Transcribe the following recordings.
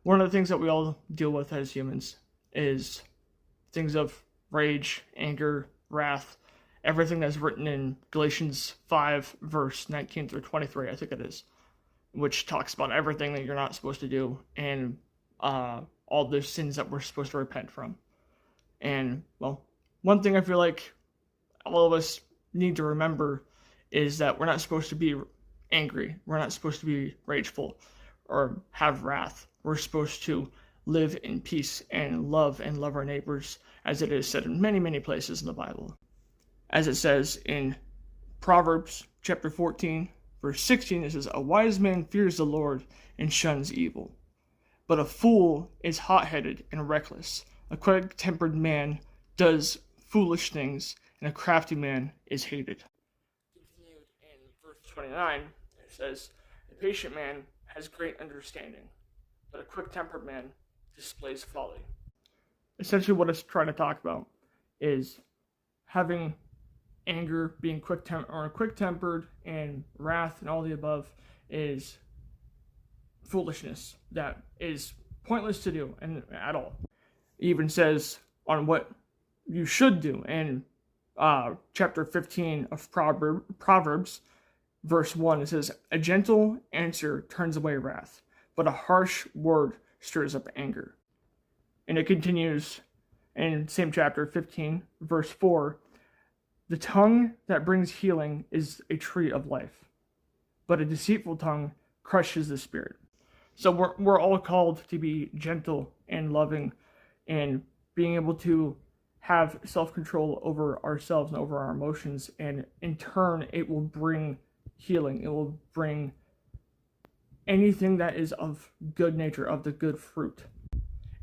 one of the things that we all deal with as humans is things of rage, anger, wrath, everything that's written in Galatians 5, verse 19 through 23, I think it is, which talks about everything that you're not supposed to do and all the sins that we're supposed to repent from. And, well, one thing I feel like all of us need to remember is that we're not supposed to be angry. We're not supposed to be rageful or have wrath. We're supposed to live in peace and love our neighbors, as it is said in many, many places in the Bible. As it says in Proverbs chapter 14, verse 16, it says, "A wise man fears the Lord and shuns evil, but a fool is hot-headed and reckless. A quick-tempered man does foolish things, and a crafty man is hated." Continued in verse 29, it says, "A patient man has great understanding, but a quick-tempered man displays folly." Essentially what it's trying to talk about is having anger, being quick-tempered, and wrath and all the above is foolishness that is pointless to do and at all. It even says on what you should do in chapter 15 of Proverbs, verse 1. It says, "A gentle answer turns away wrath, but a harsh word stirs up anger." And it continues in same chapter 15, verse 4. "The tongue that brings healing is a tree of life, but a deceitful tongue crushes the spirit." So we're all called to be gentle and loving and being able to have self-control over ourselves and over our emotions. And in turn, it will bring healing. It will bring anything that is of good nature, of the good fruit.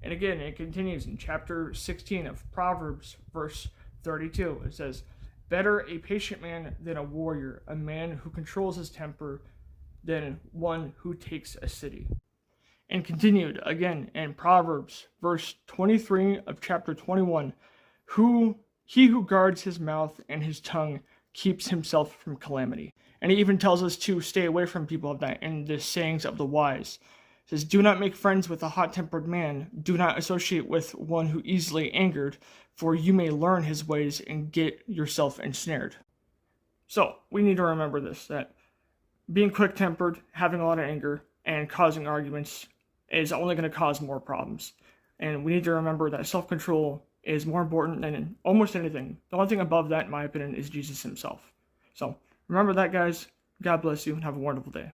And again, it continues in chapter 16 of Proverbs, verse 32. It says, "Better a patient man than a warrior, a man who controls his temper than one who takes a city." And continued again in Proverbs, verse 23 of chapter 21, He who guards his mouth and his tongue keeps himself from calamity." And he even tells us to stay away from people of that in the sayings of the wise. It says, "Do not make friends with a hot-tempered man. Do not associate with one who easily angered, for you may learn his ways and get yourself ensnared." So we need to remember this, that being quick-tempered, having a lot of anger, and causing arguments is only going to cause more problems. And we need to remember that self-control is more important than almost anything. The only thing above that, in my opinion, is Jesus himself. So remember that, guys. God bless you and have a wonderful day.